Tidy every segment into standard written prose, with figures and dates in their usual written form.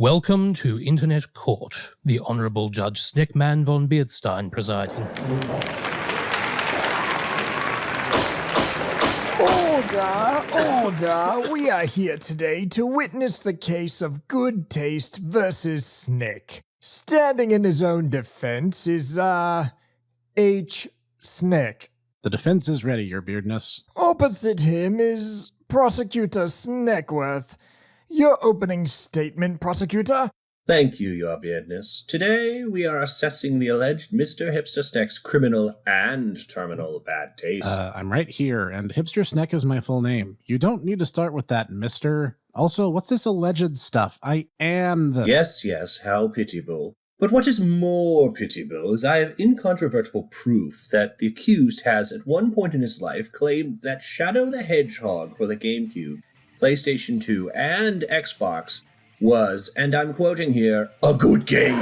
Welcome to Internet Court, the Honorable Judge Snek von Beardstein presiding. Order! We are here today to witness the case of good taste versus Snek. Standing in his own defense is, H. Snek. The defense is ready, your beardness. Opposite him is Prosecutor Snekworth. Your opening statement, Prosecutor? Thank you, your beardness. Today we are assessing the alleged Mr. Hipster Snek's criminal and terminal bad taste. I'm right here, and Hipster Snek is my full name. You don't need to start with that, mister. Also, what's this alleged stuff? I am the... Yes, how pitiable. But what is more pitiable is I have incontrovertible proof that the accused has at one point in his life claimed that Shadow the Hedgehog for the GameCube, PlayStation 2, and Xbox was, and I'm quoting here, a good game.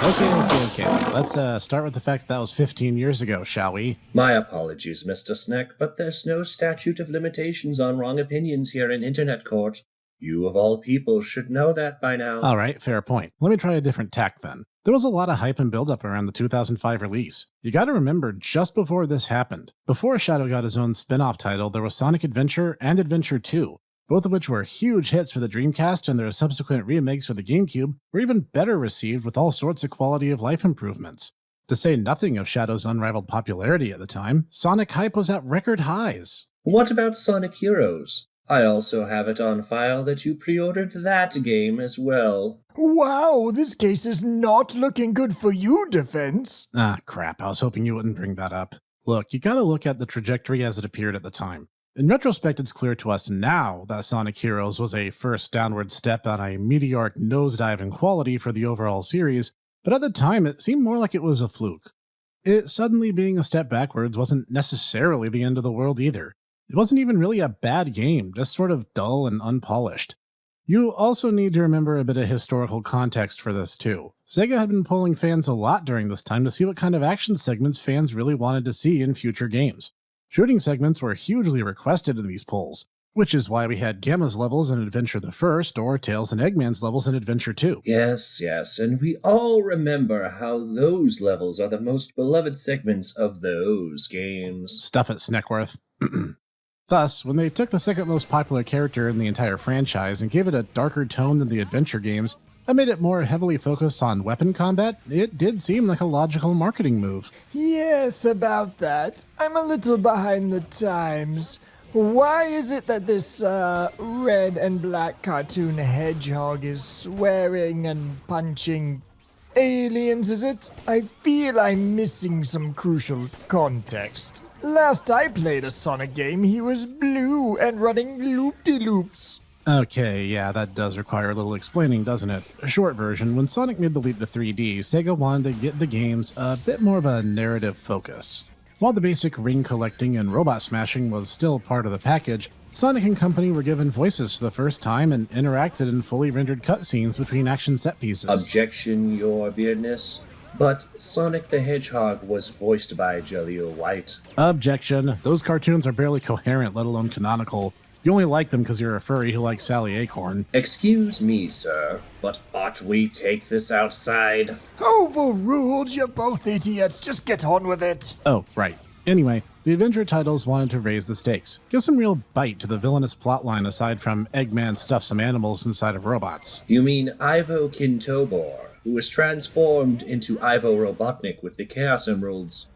Okay. Let's start with the fact that was 15 years ago, shall we? My apologies, Mr. Snek, but there's no statute of limitations on wrong opinions here in Internet Court. You, of all people, should know that by now. All right, fair point. Let me try a different tack then. There was a lot of hype and build-up around the 2005 release. You gotta remember, just before this happened, before Shadow got his own spin-off title, there was Sonic Adventure and Adventure 2, both of which were huge hits for the Dreamcast, and their subsequent remakes for the GameCube were even better received with all sorts of quality of life improvements. To say nothing of Shadow's unrivaled popularity at the time, Sonic hype was at record highs. What about Sonic Heroes? I also have it on file that you pre-ordered that game as well. Wow, this case is not looking good for you, defense. Ah, crap, I was hoping you wouldn't bring that up. Look, you gotta look at the trajectory as it appeared at the time. In retrospect, it's clear to us now that Sonic Heroes was a first downward step on a meteoric nosedive in quality for the overall series, but at the time it seemed more like it was a fluke. It suddenly being a step backwards wasn't necessarily the end of the world either. It wasn't even really a bad game, just sort of dull and unpolished. You also need to remember a bit of historical context for this too. Sega had been polling fans a lot during this time to see what kind of action segments fans really wanted to see in future games. Shooting segments were hugely requested in these polls, which is why we had Gamma's levels in Adventure the First or Tails and Eggman's levels in Adventure 2. Yes, and we all remember how those levels are the most beloved segments of those games. Stuff it, Snekworth. Thus, when they took the second most popular character in the entire franchise and gave it a darker tone than the adventure games, and made it more heavily focused on weapon combat, it did seem like a logical marketing move. Yes, about that. I'm a little behind the times. Why is it that this, red and black cartoon hedgehog is swearing and punching aliens, is it? I feel I'm missing some crucial context. Last I played a Sonic game, he was blue and running loop-de-loops. Okay, yeah, that does require a little explaining, doesn't it? A short version, when Sonic made the leap to 3D, Sega wanted to get the games a bit more of a narrative focus. While the basic ring collecting and robot smashing was still part of the package, Sonic and company were given voices for the first time and interacted in fully rendered cutscenes between action set pieces. Objection, your beardness. But Sonic the Hedgehog was voiced by Jaleel White. Objection. Those cartoons are barely coherent, let alone canonical. You only like them because you're a furry who likes Sally Acorn. Excuse me, sir, but ought we take this outside? Overruled, you're both idiots. Just get on with it. Oh, right. Anyway, the Adventure titles wanted to raise the stakes, give some real bite to the villainous plotline aside from Eggman stuff some animals inside of robots. You mean Ivo Kintobor, who was transformed into Ivo Robotnik with the Chaos Emeralds,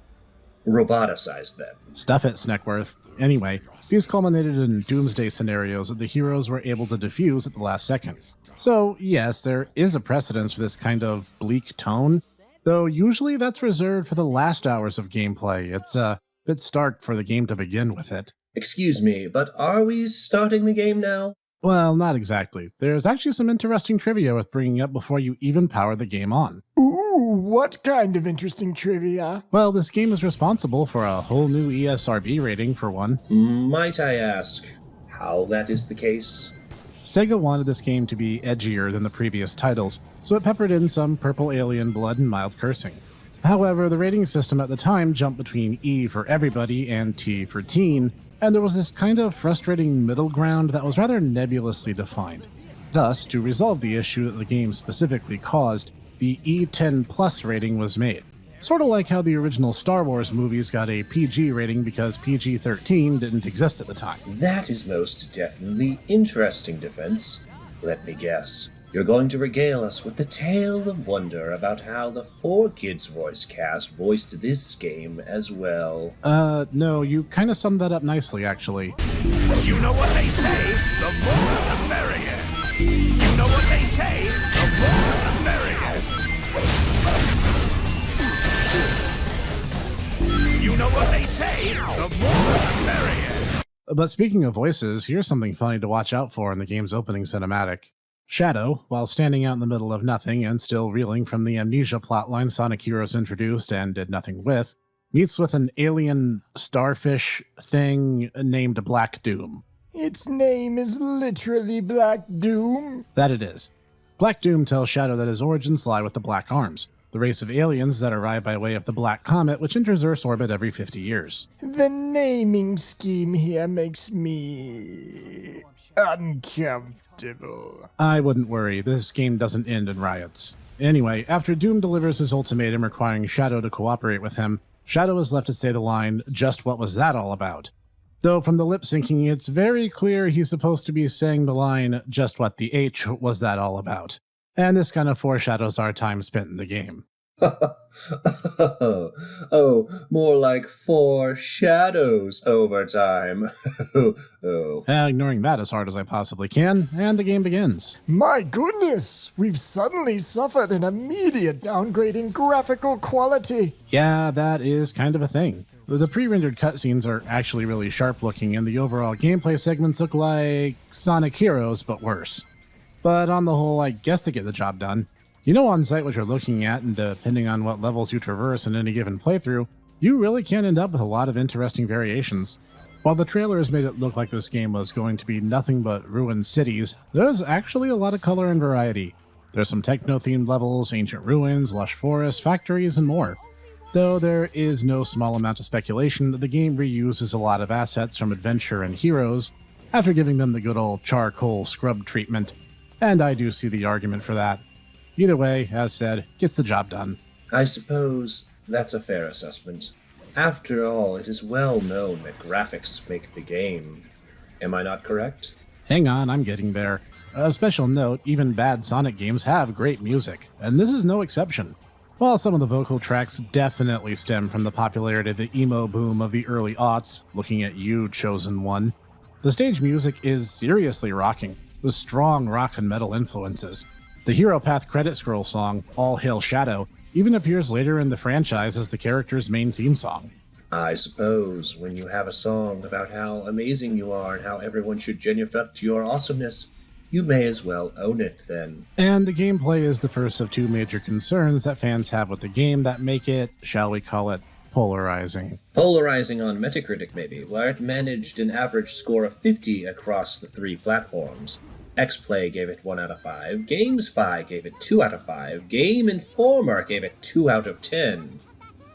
roboticized them. Stuff it, Snekworth. Anyway, these culminated in doomsday scenarios that the heroes were able to defuse at the last second. So, yes, there is a precedence for this kind of bleak tone, though usually that's reserved for the last hours of gameplay. It's a bit stark for the game to begin with it. Excuse me, but are we starting the game now? Well, not exactly. There's actually some interesting trivia worth bringing up before you even power the game on. Ooh, what kind of interesting trivia? Well, this game is responsible for a whole new ESRB rating, for one. Might I ask how that is the case? Sega wanted this game to be edgier than the previous titles, so it peppered in some purple alien blood and mild cursing. However, the rating system at the time jumped between E for everybody and T for teen, and there was this kind of frustrating middle ground that was rather nebulously defined. Thus, to resolve the issue that the game specifically caused, the E10 Plus rating was made. Sort of like how the original Star Wars movies got a PG rating because PG-13 didn't exist at the time. That is most definitely interesting, Defense. Let me guess. You're going to regale us with the tale of wonder about how the 4Kids voice cast voiced this game as well. No, you kind of summed that up nicely, actually. You know what they say, the more the merrier. You know what they say, the more the merrier. You know what they say, the more the merrier. But speaking of voices, here's something funny to watch out for in the game's opening cinematic. Shadow, while standing out in the middle of nothing and still reeling from the amnesia plotline Sonic Heroes introduced and did nothing with, meets with an alien starfish thing named Black Doom. Its name is literally Black Doom. That it is. Black Doom tells Shadow that his origins lie with the Black Arms, the race of aliens that arrive by way of the Black Comet, which enters Earth's orbit every 50 years. The naming scheme here makes me uncomfortable. I wouldn't worry, this game doesn't end in riots. Anyway, after Doom delivers his ultimatum requiring Shadow to cooperate with him, Shadow is left to say the line, "Just what was that all about?" Though from the lip syncing, it's very clear he's supposed to be saying the line, "Just what the H was that all about?" And this kind of foreshadows our time spent in the game. Oh, more like 4 shadows over time. Ignoring that as hard as I possibly can, and the game begins. My goodness, we've suddenly suffered an immediate downgrade in graphical quality. Yeah, that is kind of a thing. The pre-rendered cutscenes are actually really sharp looking, and the overall gameplay segments look like Sonic Heroes, but worse. But on the whole, I guess they get the job done. You know on site what you're looking at, and depending on what levels you traverse in any given playthrough, you really can end up with a lot of interesting variations. While the trailers made it look like this game was going to be nothing but ruined cities, there's actually a lot of color and variety. There's some techno-themed levels, ancient ruins, lush forests, factories, and more. Though there is no small amount of speculation that the game reuses a lot of assets from Adventure and Heroes, after giving them the good old charcoal scrub treatment, and I do see the argument for that. Either way, as said, gets the job done. I suppose that's a fair assessment. After all, it is well known that graphics make the game. Am I not correct? Hang on, I'm getting there. A special note, even bad Sonic games have great music, and this is no exception. While some of the vocal tracks definitely stem from the popularity of the emo boom of the early aughts, looking at you, Chosen One, the stage music is seriously rocking, with strong rock and metal influences. The Hero Path credit scroll song, All Hail Shadow, even appears later in the franchise as the character's main theme song. I suppose when you have a song about how amazing you are and how everyone should genuflect your awesomeness, you may as well own it then. And the gameplay is the first of 2 major concerns that fans have with the game that make it, shall we call it, polarizing. Polarizing on Metacritic maybe, where it managed an average score of 50 across the 3 platforms. Xplay gave it 1 out of 5, GameSpy gave it 2 out of 5, Game Informer gave it 2 out of 10.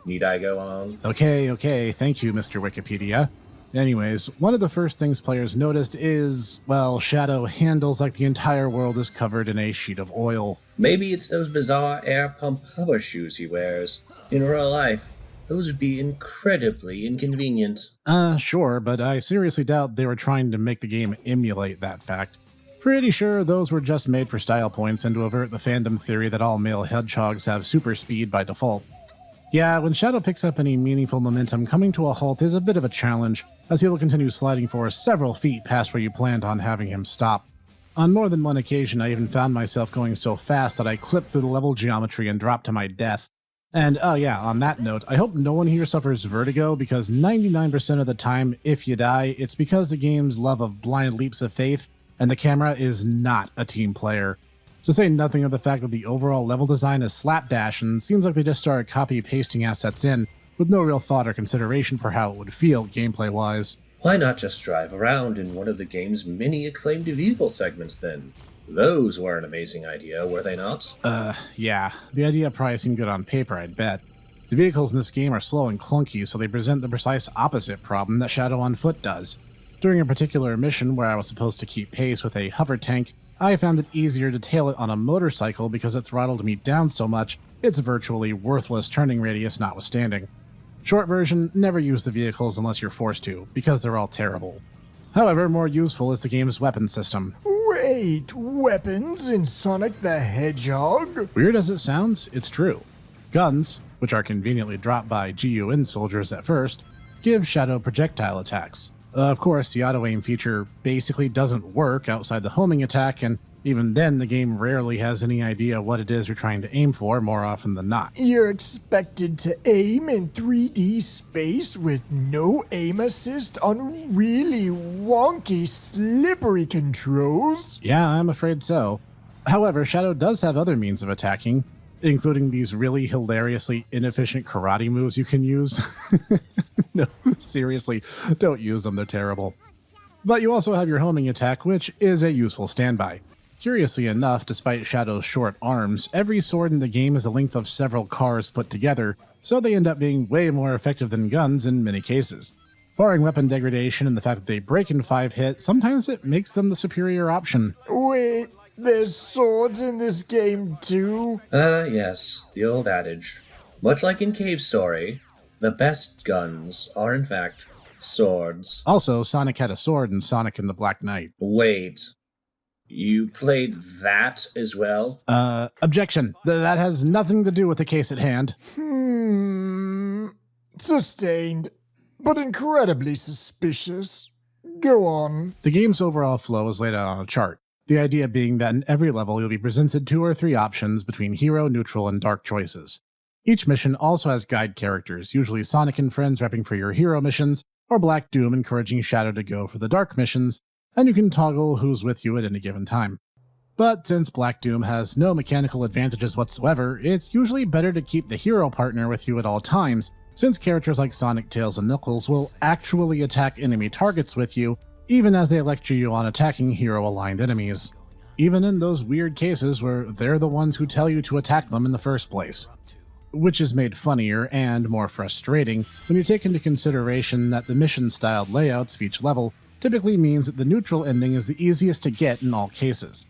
Need I go on? Okay, thank you, Mr. Wikipedia. Anyways, one of the first things players noticed is, well, Shadow handles like the entire world is covered in a sheet of oil. Maybe it's those bizarre air pump hover shoes he wears. In real life, those would be incredibly inconvenient. Sure, but I seriously doubt they were trying to make the game emulate that fact. Pretty sure those were just made for style points and to avert the fandom theory that all male hedgehogs have super speed by default. Yeah, when Shadow picks up any meaningful momentum, coming to a halt is a bit of a challenge, as he'll continue sliding for several feet past where you planned on having him stop. On more than one occasion, I even found myself going so fast that I clipped through the level geometry and dropped to my death. And, oh yeah, on that note, I hope no one here suffers vertigo, because 99% of the time, if you die, it's because the game's love of blind leaps of faith and the camera is not a team player. To say nothing of the fact that the overall level design is slapdash and seems like they just started copy-pasting assets in, with no real thought or consideration for how it would feel gameplay-wise. Why not just drive around in one of the game's many acclaimed vehicle segments then? Those were an amazing idea, were they not? Yeah. The idea probably seemed good on paper, I'd bet. The vehicles in this game are slow and clunky, so they present the precise opposite problem that Shadow on Foot does. During a particular mission where I was supposed to keep pace with a hover tank, I found it easier to tail it on a motorcycle because it throttled me down so much, its virtually worthless turning radius notwithstanding. Short version, never use the vehicles unless you're forced to, because they're all terrible. However, more useful is the game's weapon system. Wait, weapons in Sonic the Hedgehog? Weird as it sounds, it's true. Guns, which are conveniently dropped by GUN soldiers at first, give Shadow projectile attacks. Of course, the auto-aim feature basically doesn't work outside the homing attack, and even then the game rarely has any idea what it is you're trying to aim for more often than not. You're expected to aim in 3D space with no aim assist on really wonky, slippery controls? Yeah, I'm afraid so. However, Shadow does have other means of attacking, including these really hilariously inefficient karate moves you can use. No, seriously, don't use them, they're terrible. But you also have your homing attack, which is a useful standby. Curiously enough, despite Shadow's short arms, every sword in the game is the length of several cars put together, so they end up being way more effective than guns in many cases. Barring weapon degradation and the fact that they break in 5 hit, sometimes it makes them the superior option. Wait, there's swords in this game too? Yes, the old adage. Much like in Cave Story, the best guns are in fact swords. Also, Sonic had a sword in Sonic and the Black Knight. Wait, you played that as well? Objection. That has nothing to do with the case at hand. Sustained, but incredibly suspicious. Go on. The game's overall flow is laid out on a chart. The idea being that in every level you'll be presented 2 or 3 options between hero, neutral, and dark choices. Each mission also has guide characters, usually Sonic and friends repping for your hero missions, or Black Doom encouraging Shadow to go for the dark missions, and you can toggle who's with you at any given time. But since Black Doom has no mechanical advantages whatsoever, it's usually better to keep the hero partner with you at all times, since characters like Sonic, Tails, and Knuckles will actually attack enemy targets with you, even as they lecture you on attacking hero-aligned enemies. Even in those weird cases where they're the ones who tell you to attack them in the first place. Which is made funnier and more frustrating when you take into consideration that the mission-styled layouts of each level typically means that the neutral ending is the easiest to get in all cases.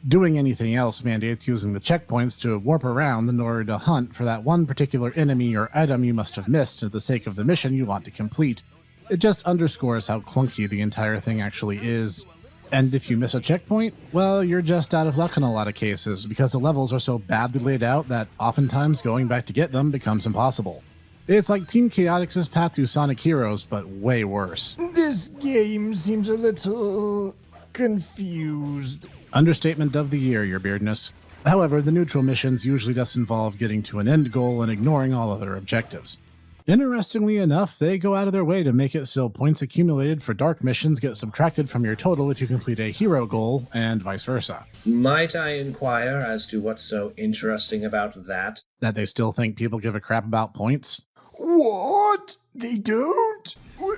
Doing anything else mandates using the checkpoints to warp around in order to hunt for that one particular enemy or item you must have missed for the sake of the mission you want to complete. It just underscores how clunky the entire thing actually is. And if you miss a checkpoint, well, you're just out of luck in a lot of cases, because the levels are so badly laid out that oftentimes going back to get them becomes impossible. It's like Team Chaotix's path through Sonic Heroes, but way worse. This game seems a little confused. Understatement of the year, your beardness. However, the neutral missions usually just involve getting to an end goal and ignoring all other objectives. Interestingly enough, they go out of their way to make it so points accumulated for dark missions get subtracted from your total if you complete a hero goal, and vice versa. Might I inquire as to what's so interesting about that? That they still think people give a crap about points? What? They don't?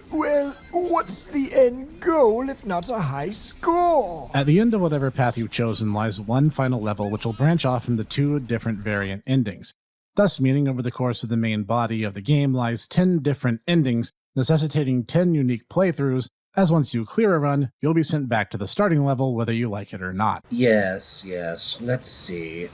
Well, what's the end goal if not a high score? At the end of whatever path you've chosen lies one final level which will branch off into 2 different variant endings. Thus meaning over the course of the main body of the game lies 10 different endings, necessitating 10 unique playthroughs, as once you clear a run, you'll be sent back to the starting level whether you like it or not. Yes, let's see.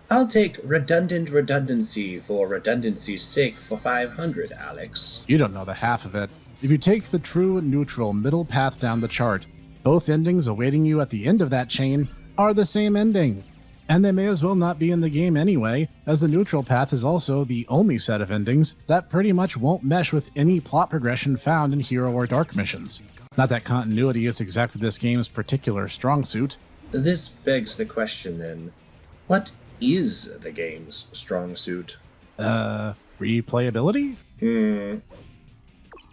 I'll take redundant redundancy for redundancy's sake for 500, Alex. You don't know the half of it. If you take the true neutral middle path down the chart, both endings awaiting you at the end of that chain are the same ending. And they may as well not be in the game anyway, as the neutral path is also the only set of endings that pretty much won't mesh with any plot progression found in hero or dark missions. Not that continuity is exactly this game's particular strong suit. This begs the question then, what is the game's strong suit? Replayability?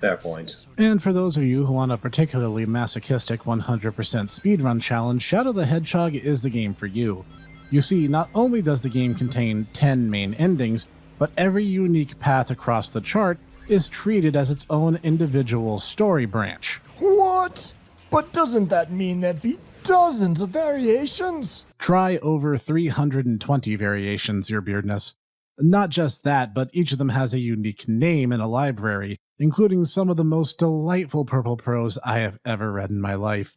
Fair point. And for those of you who want a particularly masochistic 100% speedrun challenge, Shadow the Hedgehog is the game for you. You see, not only does the game contain 10 main endings, but every unique path across the chart is treated as its own individual story branch. What? But doesn't that mean there'd be dozens of variations? Try over 320 variations, your beardness. Not just that, but each of them has a unique name in a library, including some of the most delightful purple prose I have ever read in my life.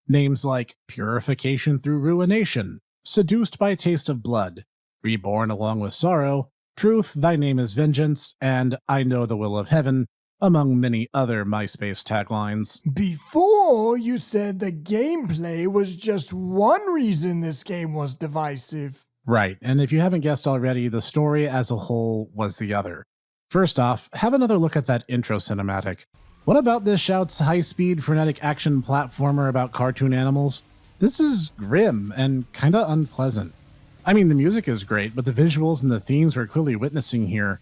Names like Purification Through Ruination, Seduced by Taste of Blood, Reborn Along with Sorrow, Truth, Thy Name is Vengeance, and I Know the Will of Heaven, among many other MySpace taglines. Before, you said the gameplay was just one reason this game was divisive. Right, and if you haven't guessed already, the story as a whole was the other. First off, have another look at that intro cinematic. What about this shouts high-speed frenetic action platformer about cartoon animals? This is grim and kinda unpleasant. I mean, the music is great, but the visuals and the themes we're clearly witnessing here.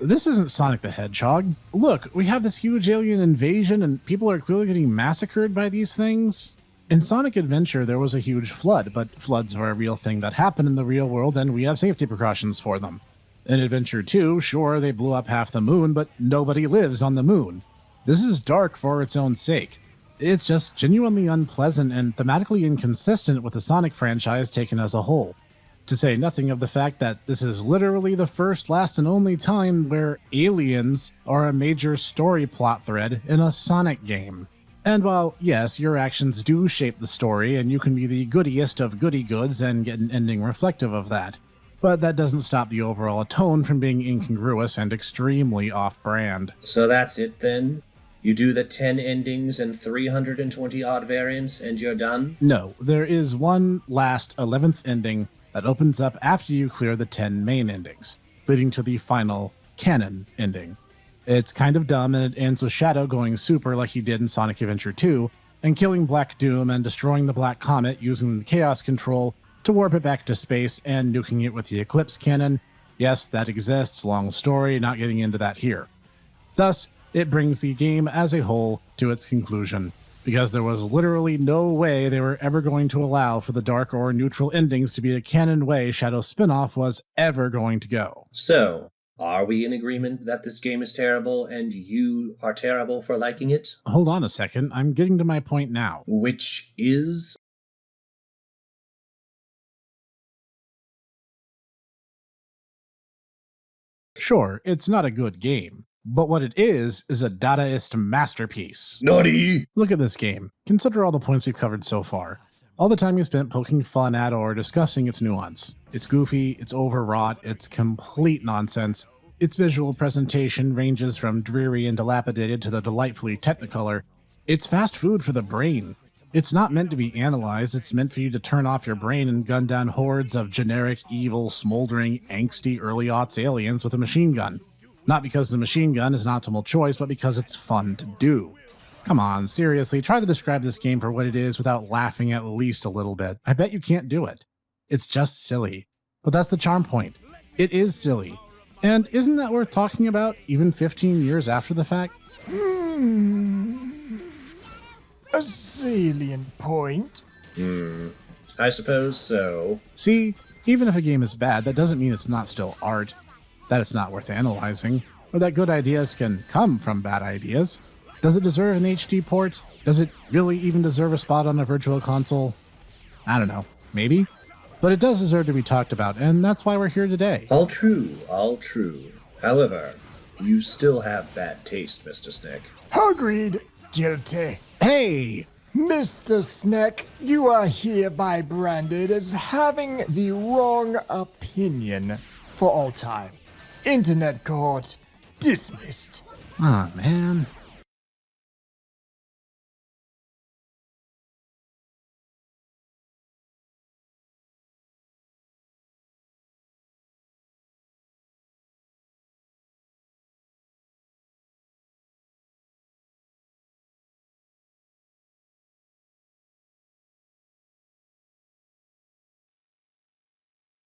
This isn't Sonic the Hedgehog. Look, we have this huge alien invasion and people are clearly getting massacred by these things. In Sonic Adventure, there was a huge flood, but floods are a real thing that happen in the real world and we have safety precautions for them. In Adventure 2, sure, they blew up half the moon, but nobody lives on the moon. This is dark for its own sake. It's just genuinely unpleasant and thematically inconsistent with the Sonic franchise taken as a whole. To say nothing of the fact that this is literally the first, last, and only time where aliens are a major story plot thread in a Sonic game. And while, yes, your actions do shape the story, and you can be the goodiest of goody goods and get an ending reflective of that, but that doesn't stop the overall tone from being incongruous and extremely off-brand. So that's it then? You do the 10 endings and 320 odd variants and you're done? No, there is one last 11th ending that opens up after you clear the 10 main endings, leading to the final canon ending. It's kind of dumb, and it ends with Shadow going super like he did in Sonic Adventure 2, and killing Black Doom and destroying the Black Comet using the Chaos Control to warp it back to space and nuking it with the Eclipse Cannon. Yes, that exists, long story, not getting into that here. Thus, it brings the game as a whole to its conclusion, because there was literally no way they were ever going to allow for the dark or neutral endings to be the canon way Shadow's spin-off was ever going to go. So, are we in agreement that this game is terrible and you are terrible for liking it? Hold on a second, I'm getting to my point now. Which is? Sure, it's not a good game, but what it is a Dadaist masterpiece. Naughty! Look at this game. Consider all the points we've covered so far. All the time you spent poking fun at or discussing its nuance. It's goofy, it's overwrought, it's complete nonsense. Its visual presentation ranges from dreary and dilapidated to the delightfully technicolor. It's fast food for the brain. It's not meant to be analyzed, it's meant for you to turn off your brain and gun down hordes of generic, evil, smoldering, angsty early-aughts aliens with a machine gun. Not because the machine gun is an optimal choice, but because it's fun to do. Come on, seriously, try to describe this game for what it is without laughing at least a little bit. I bet you can't do it. It's just silly. But that's the charm point. It is silly. And isn't that worth talking about, even 15 years after the fact? A salient point. I suppose so. See, even if a game is bad, that doesn't mean it's not still art, that it's not worth analyzing, or that good ideas can come from bad ideas. Does it deserve an HD port? Does it really even deserve a spot on a virtual console? I don't know, maybe? But it does deserve to be talked about, and that's why we're here today. All true, all true. However, you still have bad taste, Mr. Snek. Agreed. Guilty. Hey! Mr. Snek, you are hereby branded as having the wrong opinion for all time. Internet court dismissed. Aw, man.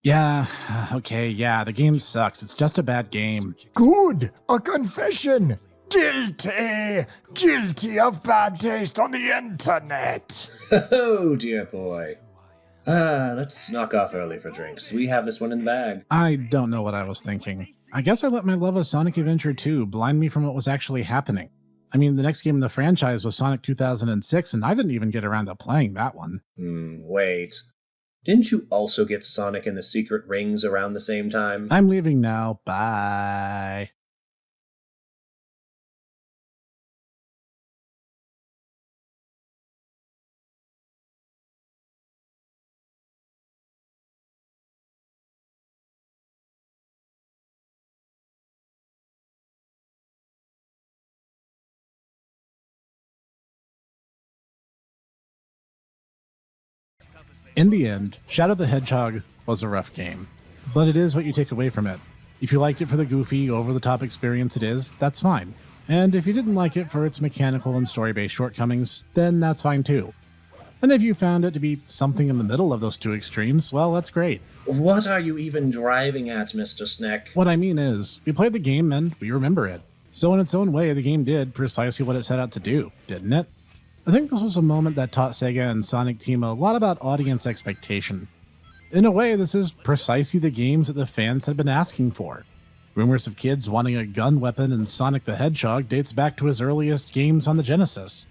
Yeah, okay, yeah, the game sucks. It's just a bad game. Good. A confession. Guilty. Guilty of bad taste on the internet. Oh, dear boy. Let's knock off early for drinks. We have this one in the bag. I don't know what I was thinking. I guess I let my love of Sonic Adventure 2 blind me from what was actually happening. I mean, the next game in the franchise was Sonic 2006, and I didn't even get around to playing that one. Wait. Didn't you also get Sonic and the Secret Rings around the same time? I'm leaving now. Bye. In the end, Shadow the Hedgehog was a rough game, but it is what you take away from it. If you liked it for the goofy, over-the-top experience it is, that's fine. And if you didn't like it for its mechanical and story-based shortcomings, then that's fine too. And if you found it to be something in the middle of those two extremes, well, that's great. What are you even driving at, Mr. Snek? What I mean is, we played the game and we remember it. So in its own way, the game did precisely what it set out to do, didn't it? I think this was a moment that taught Sega and Sonic Team a lot about audience expectation. In a way, this is precisely the games that the fans had been asking for. Rumors of kids wanting a gun weapon in Sonic the Hedgehog dates back to his earliest games on the Genesis.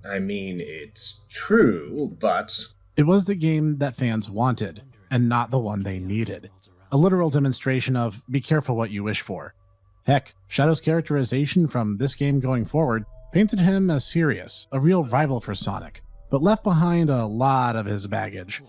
I mean, it's true, but... It was the game that fans wanted, and not the one they needed. A literal demonstration of, be careful what you wish for. Heck, Shadow's characterization from this game going forward painted him as serious, a real rival for Sonic, but left behind a lot of his baggage.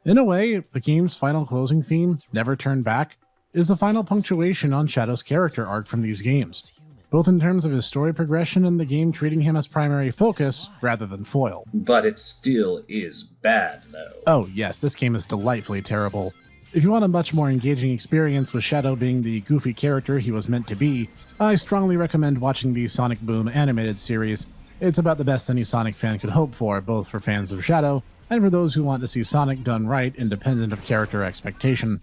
In a way, the game's final closing theme, Never Turn Back, is the final punctuation on Shadow's character arc from these games, both in terms of his story progression and the game treating him as primary focus rather than foil. But it still is bad, though. Oh yes, this game is delightfully terrible. If you want a much more engaging experience with Shadow being the goofy character he was meant to be, I strongly recommend watching the Sonic Boom animated series. It's about the best any Sonic fan could hope for, both for fans of Shadow and for those who want to see Sonic done right independent of character expectation.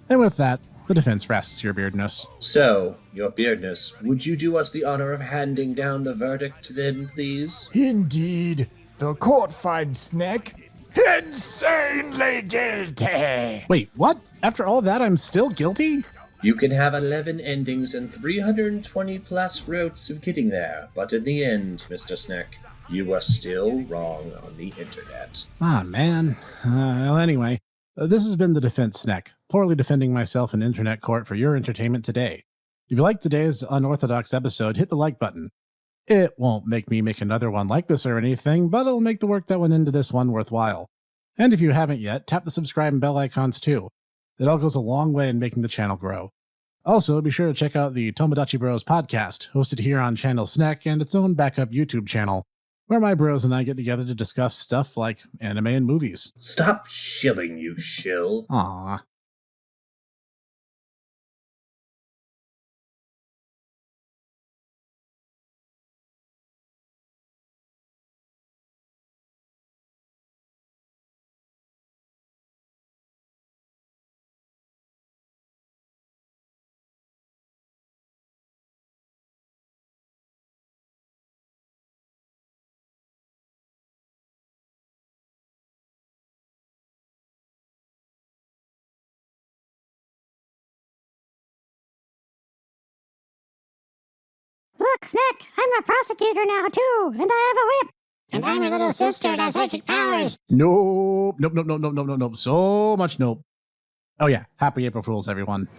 And with that, the defense rests, Your Beardness. So, Your Beardness, would you do us the honor of handing down the verdict then, please? Indeed. The court finds Snek insanely guilty. Wait, what? After all that, I'm still guilty? You can have 11 endings and 320 plus routes of getting there, but in the end, Mr. Snek, you are still wrong on the internet. Ah, man. Well, anyway, this has been the Defense Snek, poorly defending myself in internet court for your entertainment today. If you liked today's unorthodox episode, hit the like button. It won't make me make another one like this or anything, but it'll make the work that went into this one worthwhile. And if you haven't yet, tap the subscribe and bell icons too. It all goes a long way in making the channel grow. Also, be sure to check out the Tomodachi Bros podcast, hosted here on Channel Snek and its own backup YouTube channel, where my bros and I get together to discuss stuff like anime and movies. Stop shilling, you shill. Aww. Look, Snek, I'm a prosecutor now, too, and I have a whip. And I'm your little sister and has psychic powers. Nope. So much nope. Oh yeah, happy April Fools, everyone.